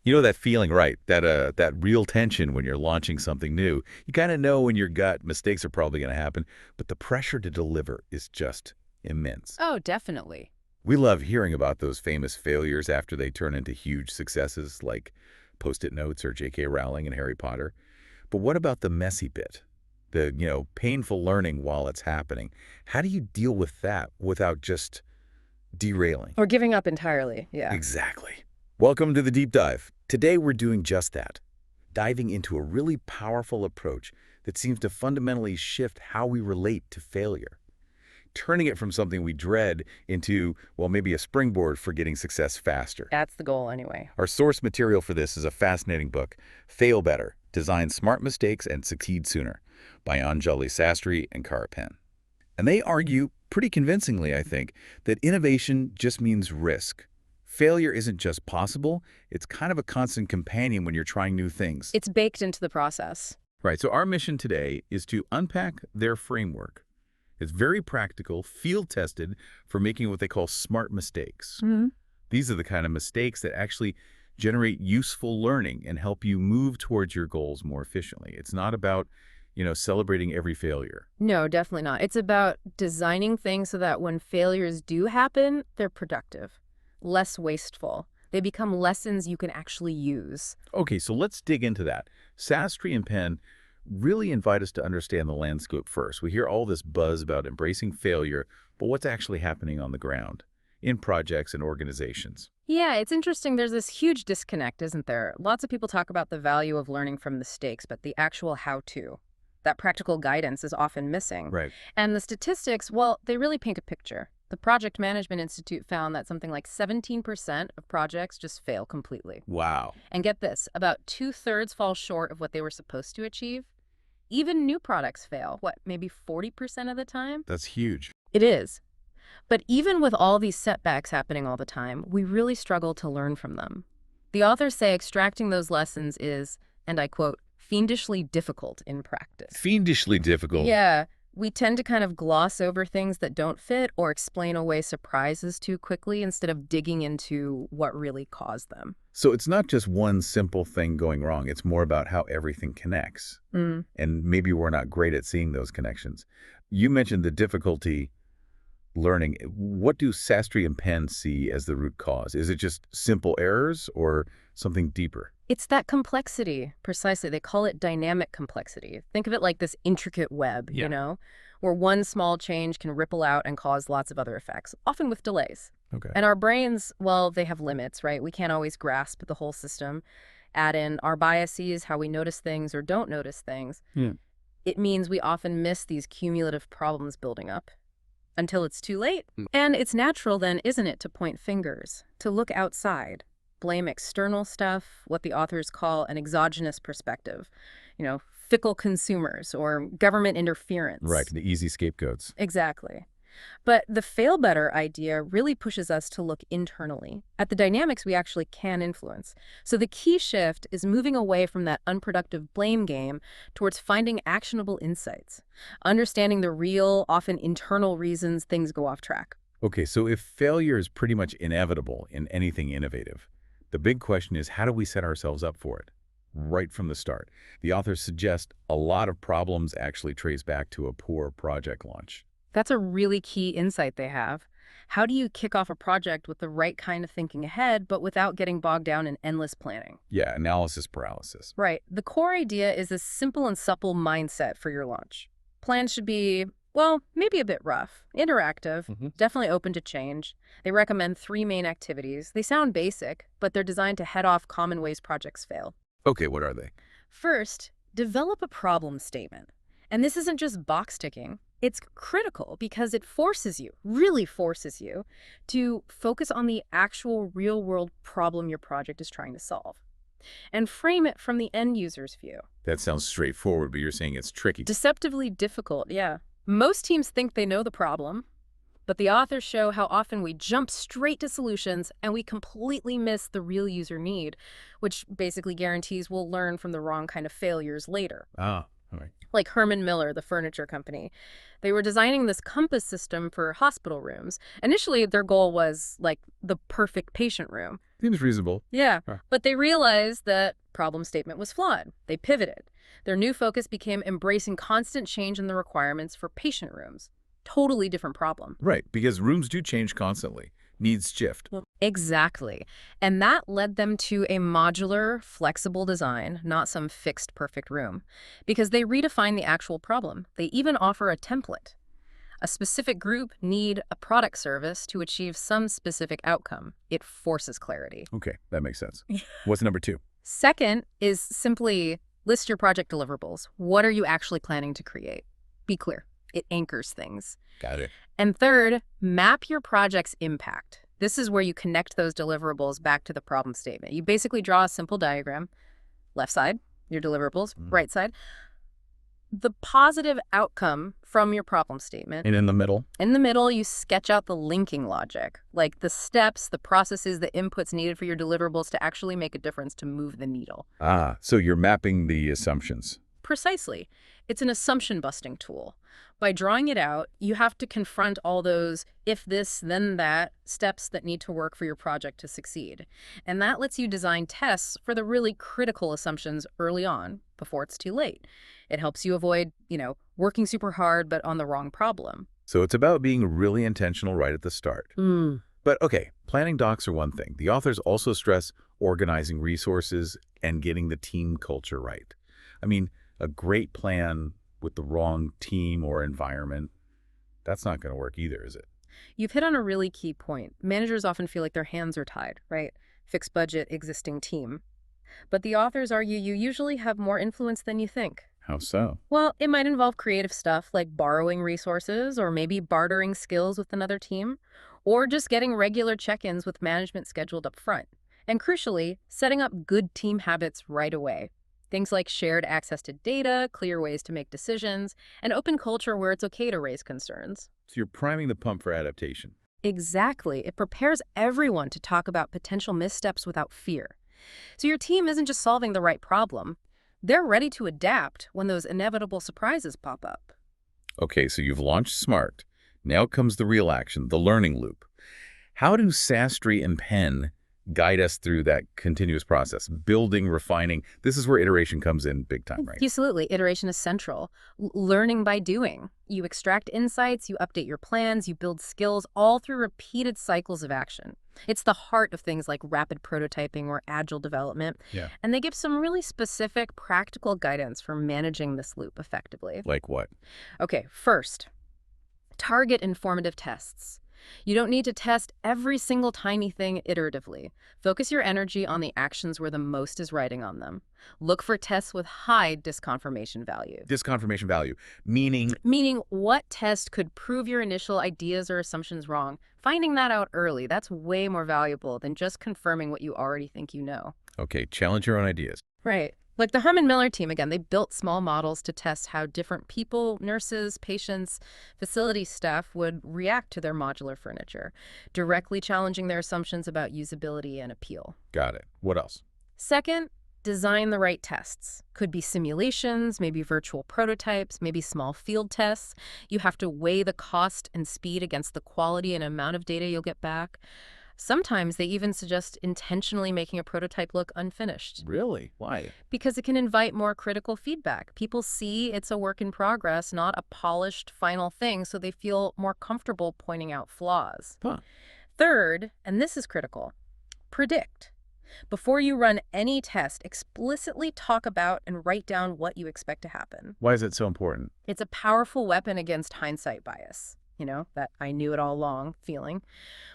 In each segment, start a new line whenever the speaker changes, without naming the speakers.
You know that feeling, right? That real tension when you're launching something new. You kind of know in your gut mistakes are probably going to happen, but the pressure to deliver is just immense.
Oh, definitely.
We love hearing about those famous failures after they turn into huge successes like Post-it notes or J.K. Rowling and Harry Potter. But what about the messy bit? The painful learning while it's happening. How do you deal with that without just derailing?
Or giving up entirely, yeah.
Exactly. Welcome to the deep dive. Today we're doing just that, diving into a really powerful approach that seems to fundamentally shift how we relate to failure, turning it from something we dread into, well, maybe a springboard for getting success faster.
That's the goal anyway.
Our source material for this is a fascinating book, Fail Better, Design Smart Mistakes and Succeed Sooner, by Anjali Sastry and Kara Penn. And they argue, pretty convincingly, I think, that innovation just means risk. Failure isn't just possible, it's kind of a constant companion when you're trying new things.
It's baked into the process.
Right, so our mission today is to unpack their framework. It's very practical, field-tested for making what they call smart mistakes. These are the kind of mistakes that actually generate useful learning and help you move towards your goals more efficiently. It's not about, celebrating every failure.
No, definitely not. It's about designing things so that when failures do happen, they're productive, less wasteful. They become lessons you can actually use.
Okay, so let's dig into that. Sastry and Penn really invite us to understand the landscape first. We hear all this buzz about embracing failure, but what's actually happening on the ground in projects and organizations?
Yeah, it's interesting. There's this huge disconnect, isn't there? Lots of people talk about the value of learning from mistakes, but the actual how-to, that practical guidance is often missing.
Right.
And the statistics, well, they really paint a picture. The Project Management Institute found that something like 17% of projects just fail completely.
Wow.
And get this, about 2/3 fall short of what they were supposed to achieve. Even new products fail, maybe 40% of the time?
That's huge.
It is. But even with all these setbacks happening all the time, we really struggle to learn from them. The authors say extracting those lessons is, and I quote, fiendishly difficult in practice.
Fiendishly difficult.
Yeah, we tend to kind of gloss over things that don't fit or explain away surprises too quickly instead of digging into what really caused them.
So it's not just one simple thing going wrong. It's more about how everything connects. And maybe we're not great at seeing those connections. You mentioned the difficulty learning. What do Sastry and Penn see as the root cause? Is it just simple errors or something deeper?
It's that complexity, precisely. They call it dynamic complexity. Think of it like this intricate web, where one small change can ripple out and cause lots of other effects, often with delays.
Okay.
And our brains, well, they have limits, right? We can't always grasp the whole system. Add in our biases, how we notice things or don't notice things.
Yeah.
It means we often miss these cumulative problems building up until it's too late. And it's natural then, isn't it, to point fingers, to look outside, blame external stuff, what the authors call an exogenous perspective, fickle consumers or government interference.
Right, the easy scapegoats.
Exactly. But the fail better idea really pushes us to look internally at the dynamics we actually can influence. So the key shift is moving away from that unproductive blame game towards finding actionable insights, understanding the real, often internal reasons things go off track.
Okay, so if failure is pretty much inevitable in anything innovative, the big question is, how do we set ourselves up for it? Right from the start. The authors suggest a lot of problems actually trace back to a poor project launch.
That's a really key insight they have. How do you kick off a project with the right kind of thinking ahead, but without getting bogged down in endless planning?
Yeah, analysis paralysis.
Right. The core idea is a simple and supple mindset for your launch. Plans should be, well, maybe a bit rough, interactive, definitely open to change. They recommend 3 main activities. They sound basic, but they're designed to head off common ways projects fail.
Okay, what are they?
First, develop a problem statement. And this isn't just box ticking. It's critical because it really forces you, to focus on the actual real-world problem your project is trying to solve and frame it from the end user's view.
That sounds straightforward, but you're saying it's tricky.
Deceptively difficult, yeah. Most teams think they know the problem, but the authors show how often we jump straight to solutions and we completely miss the real user need, which basically guarantees we'll learn from the wrong kind of failures later.
Ah, All right.
Like Herman Miller, the furniture company. They were designing this compass system for hospital rooms. Initially, their goal was like the perfect patient room.
Seems reasonable.
Yeah,
Huh.
but they realized that problem statement was flawed. They pivoted. Their new focus became embracing constant change in the requirements for patient rooms. Totally different problem.
Right, because rooms do change constantly. Needs shift.
Exactly. And that led them to a modular, flexible design, not some fixed perfect room, because they redefine the actual problem. They even offer a template. A specific group need a product service to achieve some specific outcome. It forces clarity.
Okay, that makes sense. What's number 2?
Second is simply list your project deliverables. What are you actually planning to create? Be clear. It anchors things.
Got it.
And third, map your project's impact. This is where you connect those deliverables back to the problem statement. You basically draw a simple diagram. Left side, your deliverables. Right side, the positive outcome from your problem statement.
And in the middle?
In the middle, you sketch out the linking logic, like the steps, the processes, the inputs needed for your deliverables to actually make a difference to move the needle.
Ah, so you're mapping the assumptions.
Precisely. It's an assumption-busting tool. By drawing it out, you have to confront all those if this, then that steps that need to work for your project to succeed. And that lets you design tests for the really critical assumptions early on, before it's too late. It helps you avoid, working super hard but on the wrong problem.
So it's about being really intentional right at the start. But okay, planning docs are one thing. The authors also stress organizing resources and getting the team culture right. I mean, a great plan with the wrong team or environment, that's not going to work either, is it?
You've hit on a really key point. Managers often feel like their hands are tied, right? Fixed budget, existing team. But the authors argue you usually have more influence than you think.
How so?
Well, it might involve creative stuff like borrowing resources or maybe bartering skills with another team, or just getting regular check-ins with management scheduled up front. And crucially, setting up good team habits right away. Things like shared access to data, clear ways to make decisions, and open culture where it's okay to raise concerns.
So you're priming the pump for adaptation.
Exactly. It prepares everyone to talk about potential missteps without fear. So your team isn't just solving the right problem. They're ready to adapt when those inevitable surprises pop up.
Okay, so you've launched SMART. Now comes the real action, the learning loop. How do Sastry and Penn guide us through that continuous process? Building, refining. This is where iteration comes in big time, right?
Absolutely. Iteration is central. Learning by doing. You extract insights, you update your plans, you build skills, all through repeated cycles of action. It's the heart of things like rapid prototyping or agile development.
Yeah.
And they give some really specific, practical guidance for managing this loop effectively.
Like what?
Okay, first, target informative tests. You don't need to test every single tiny thing iteratively. Focus your energy on the actions where the most is riding on them. Look for tests with high disconfirmation value.
Disconfirmation value, meaning?
Meaning, what test could prove your initial ideas or assumptions wrong? Finding that out early, that's way more valuable than just confirming what you already think you know.
Okay, challenge your own ideas.
Right. Like the Herman Miller team, again, they built small models to test how different people, nurses, patients, facility staff would react to their modular furniture, directly challenging their assumptions about usability and appeal.
Got it. What else?
Second, design the right tests. Could be simulations, maybe virtual prototypes, maybe small field tests. You have to weigh the cost and speed against the quality and amount of data you'll get back. Sometimes they even suggest intentionally making a prototype look unfinished.
Really? Why?
Because it can invite more critical feedback. People see it's a work in progress, not a polished final thing, so they feel more comfortable pointing out flaws.
Huh.
Third, and this is critical, predict. Before you run any test, explicitly talk about and write down what you expect to happen.
Why is it so important?
It's a powerful weapon against hindsight bias. That I knew it all along feeling.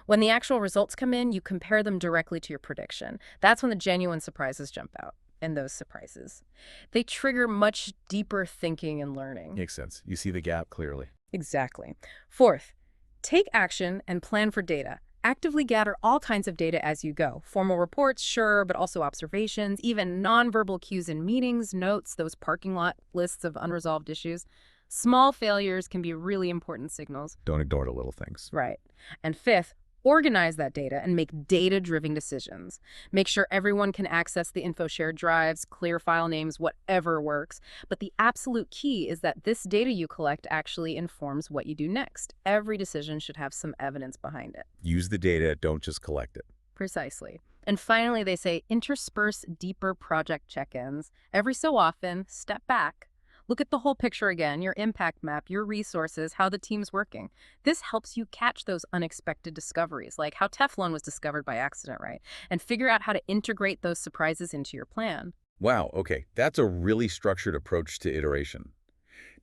When the actual results come in, you compare them directly to your prediction. That's when the genuine surprises jump out. And those surprises, they trigger much deeper thinking and learning.
Makes sense. You see the gap clearly.
Exactly. Fourth, take action and plan for data. Actively gather all kinds of data as you go. Formal reports, sure, but also observations, even nonverbal cues in meetings, notes, those parking lot lists of unresolved issues. Small failures can be really important signals.
Don't ignore the little things.
Right. And fifth, Organize that data and make data-driven decisions. Make sure everyone can access the info shared drives, clear file names, whatever works. But the absolute key is that this data you collect actually informs what you do next. Every decision should have some evidence behind it.
Use the data, don't just collect it.
Precisely. And finally, they say intersperse deeper project check-ins. Every so often, step back. Look at the whole picture again, your impact map, your resources, how the team's working. This helps you catch those unexpected discoveries, like how Teflon was discovered by accident, right? And figure out how to integrate those surprises into your plan.
Wow, okay, that's a really structured approach to iteration.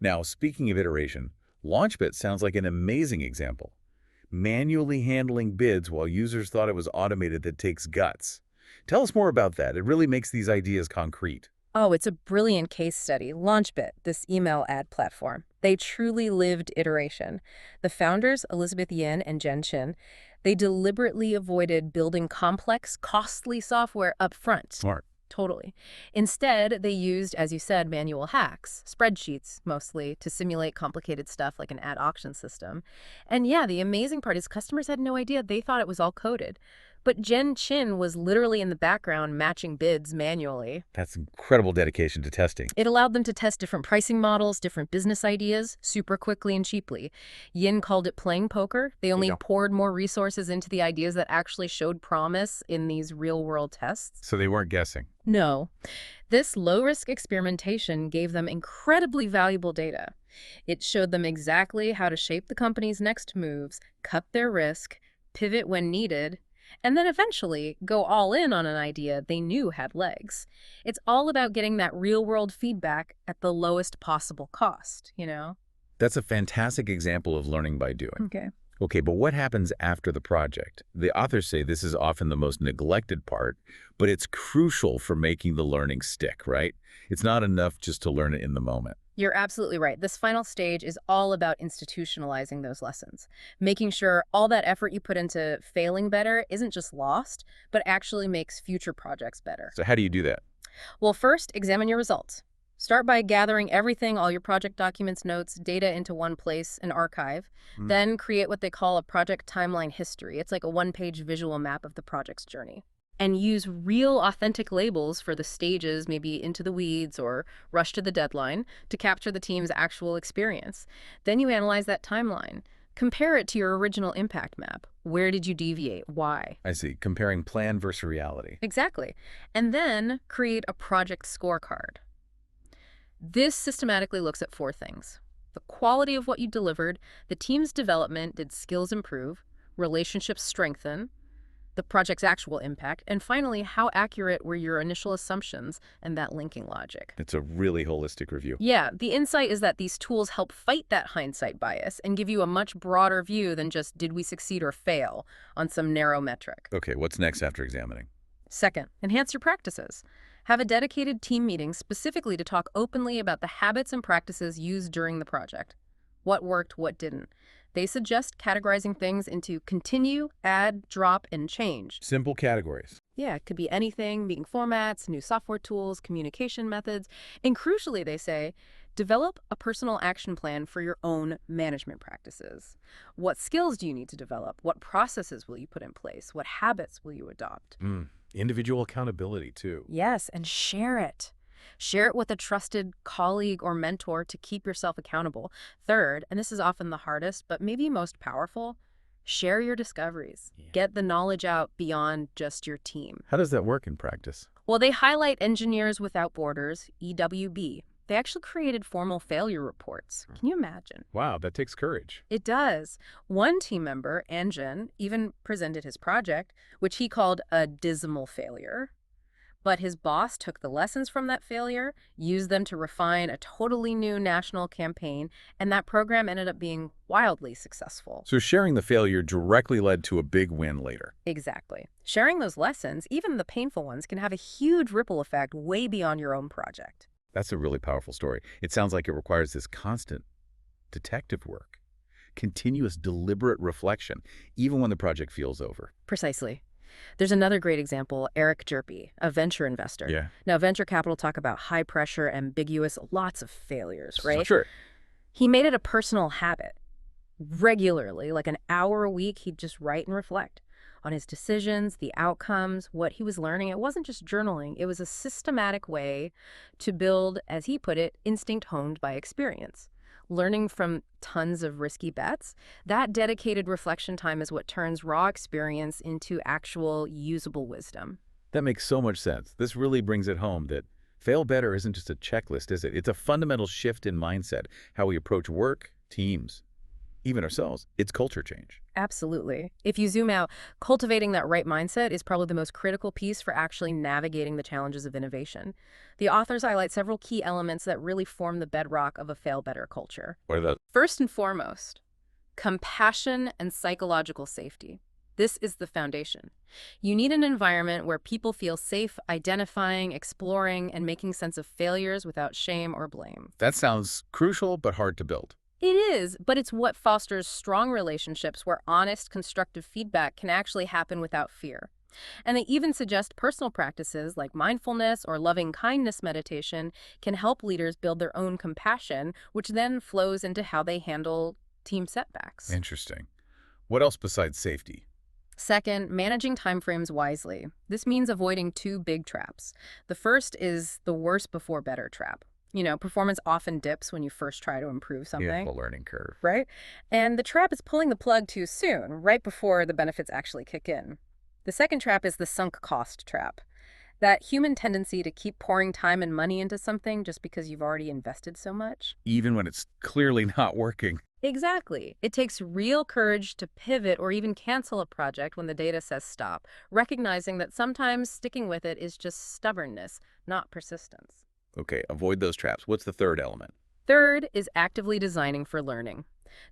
Now, speaking of iteration, Launchbit sounds like an amazing example. Manually handling bids while users thought it was automated that takes guts. Tell us more about that. It really makes these ideas concrete.
Oh, it's a brilliant case study. Launchbit, this email ad platform. They truly lived iteration. The founders, Elizabeth Yin and Jen Chin, they deliberately avoided building complex, costly software up front.
Smart.
Totally. Instead, they used, as you said, manual hacks, spreadsheets mostly, to simulate complicated stuff like an ad auction system. And yeah, the amazing part is customers had no idea. They thought it was all coded. But Jen Chin was literally in the background matching bids manually.
That's incredible dedication to testing.
It allowed them to test different pricing models, different business ideas, super quickly and cheaply. Yin called it playing poker. They only poured more resources into the ideas that actually showed promise in these real-world tests.
So they weren't guessing.
No. This low-risk experimentation gave them incredibly valuable data. It showed them exactly how to shape the company's next moves, cut their risk, pivot when needed, and then eventually go all in on an idea they knew had legs. It's all about getting that real-world feedback at the lowest possible cost, you know?
That's a fantastic example of learning by doing.
Okay.
Okay, but what happens after the project? The authors say this is often the most neglected part, but it's crucial for making the learning stick, right? It's not enough just to learn it in the moment.
You're absolutely right. This final stage is all about institutionalizing those lessons, making sure all that effort you put into failing better isn't just lost, but actually makes future projects better.
So how do you do that?
Well, first, examine your results. Start by gathering everything, all your project documents, notes, data into one place, an archive. Then create what they call a project timeline history. It's like a one-page visual map of the project's journey. And use real, authentic labels for the stages, maybe into the weeds or rush to the deadline, to capture the team's actual experience. Then you analyze that timeline. Compare it to your original impact map. Where did you deviate? Why?
I see. Comparing plan versus reality.
Exactly. And then create a project scorecard. This systematically looks at 4 things: the quality of what you delivered, the team's development, did skills improve, relationships strengthen, the project's actual impact, and finally, how accurate were your initial assumptions and that linking logic.
It's a really holistic review.
Yeah, the insight is that these tools help fight that hindsight bias and give you a much broader view than just did we succeed or fail on some narrow metric.
Okay, what's next after examining?
Second, enhance your practices. Have a dedicated team meeting specifically to talk openly about the habits and practices used during the project. What worked, what didn't. They suggest categorizing things into continue, add, drop, and change.
Simple categories.
Yeah, it could be anything: meeting formats, new software tools, communication methods. And crucially, they say, develop a personal action plan for your own management practices. What skills do you need to develop? What processes will you put in place? What habits will you adopt?
Individual accountability, too.
Yes, and share it. Share it with a trusted colleague or mentor to keep yourself accountable. Third, and this is often the hardest, but maybe most powerful, share your discoveries. Get the knowledge out beyond just your team.
How does that work in practice?
Well, they highlight Engineers Without Borders, EWB. They actually created formal failure reports. Can you imagine?
Wow, that takes courage.
It does. One team member, Anjali, even presented his project, which he called a dismal failure. But his boss took the lessons from that failure, used them to refine a totally new national campaign, and that program ended up being wildly successful.
So sharing the failure directly led to a big win later.
Exactly. Sharing those lessons, even the painful ones, can have a huge ripple effect way beyond your own project.
That's a really powerful story. It sounds like it requires this constant detective work, continuous deliberate reflection, even when the project feels over.
Precisely. There's another great example, Eric Jerpy, a venture investor.
Yeah.
Now, venture capital talk about high pressure, ambiguous, lots of failures, right?
Sure.
He made it a personal habit. Regularly, like an hour a week, he'd just write and reflect on his decisions, the outcomes, what he was learning. It wasn't just journaling, it was a systematic way to build, as he put it, instinct honed by experience. Learning from tons of risky bets, that dedicated reflection time is what turns raw experience into actual usable wisdom.
That makes so much sense. This really brings it home that fail better isn't just a checklist, is it? It's a fundamental shift in mindset, how we approach work, teams, even ourselves. It's culture change.
Absolutely. If you zoom out, cultivating that right mindset is probably the most critical piece for actually navigating the challenges of innovation. The authors highlight several key elements that really form the bedrock of a fail-better culture.
What are those?
First and foremost, compassion and psychological safety. This is the foundation. You need an environment where people feel safe identifying, exploring, and making sense of failures without shame or blame.
That sounds crucial but hard to build.
It is, but it's what fosters strong relationships where honest, constructive feedback can actually happen without fear. And they even suggest personal practices like mindfulness or loving kindness meditation can help leaders build their own compassion, which then flows into how they handle team setbacks.
Interesting. What else besides safety?
Second, managing timeframes wisely. This means avoiding two big traps. The first is the worse before better trap. Performance often dips when you first try to improve
Yeah,
something,
the learning curve.
right? And the trap is pulling the plug too soon, right before the benefits actually kick in. The second trap is the sunk cost trap. That human tendency to keep pouring time and money into something just because you've already invested so much.
Even when it's clearly not working.
Exactly. It takes real courage to pivot or even cancel a project when the data says stop, recognizing that sometimes sticking with it is just stubbornness, not persistence.
Okay, avoid those traps. What's the third element?
Third is actively designing for learning.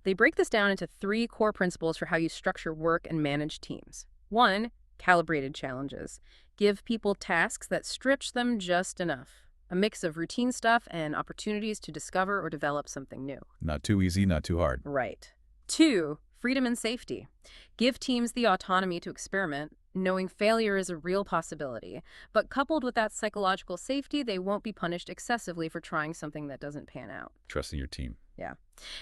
They break this down into three core principles for how you structure work and manage teams. One, calibrated challenges. Give people tasks that stretch them just enough. A mix of routine stuff and opportunities to discover or develop something new.
Not too easy, not too hard.
Right. Two, freedom and safety. Give teams the autonomy to experiment, knowing failure is a real possibility. But coupled with that psychological safety, they won't be punished excessively for trying something that doesn't pan out.
Trusting your team.
Yeah.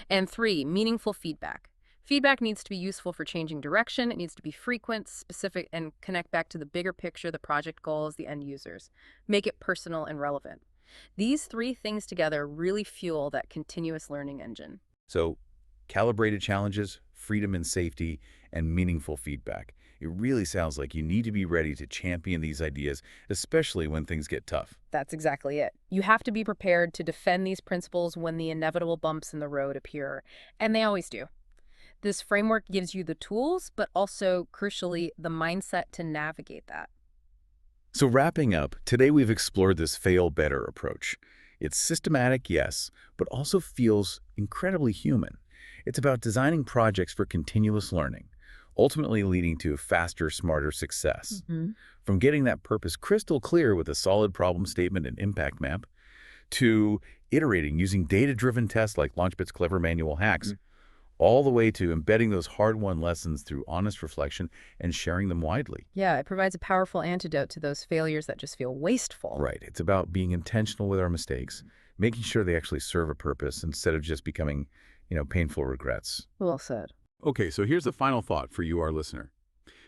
And three, meaningful feedback. Feedback needs to be useful for changing direction. It needs to be frequent, specific, and connect back to the bigger picture, the project goals, the end users. Make it personal and relevant. These three things together really fuel that continuous learning engine.
So, calibrated challenges, freedom and safety, and meaningful feedback. It really sounds like you need to be ready to champion these ideas, especially when things get tough.
That's exactly it. You have to be prepared to defend these principles when the inevitable bumps in the road appear. And they always do. This framework gives you the tools, but also, crucially, the mindset to navigate that.
So wrapping up, today we've explored this fail better approach. It's systematic, yes, but also feels incredibly human. It's about designing projects for continuous learning, ultimately leading to faster, smarter success. From getting that purpose crystal clear with a solid problem statement and impact map, to iterating using data-driven tests like Launchbit's clever manual hacks, all the way to embedding those hard-won lessons through honest reflection and sharing them widely.
Yeah, it provides a powerful antidote to those failures that just feel wasteful.
Right. It's about being intentional with our mistakes, making sure they actually serve a purpose instead of just becoming, painful regrets.
Well said.
Okay, so here's the final thought for you, our listener.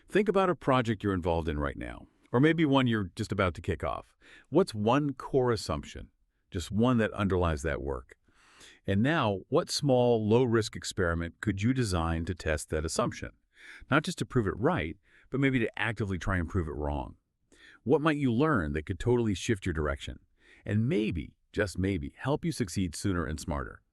Think about a project you're involved in right now, or maybe one you're just about to kick off. What's one core assumption, just one that underlies that work? And now, what small, low-risk experiment could you design to test that assumption? Not just to prove it right, but maybe to actively try and prove it wrong. What might you learn that could totally shift your direction? And maybe, just maybe, help you succeed sooner and smarter?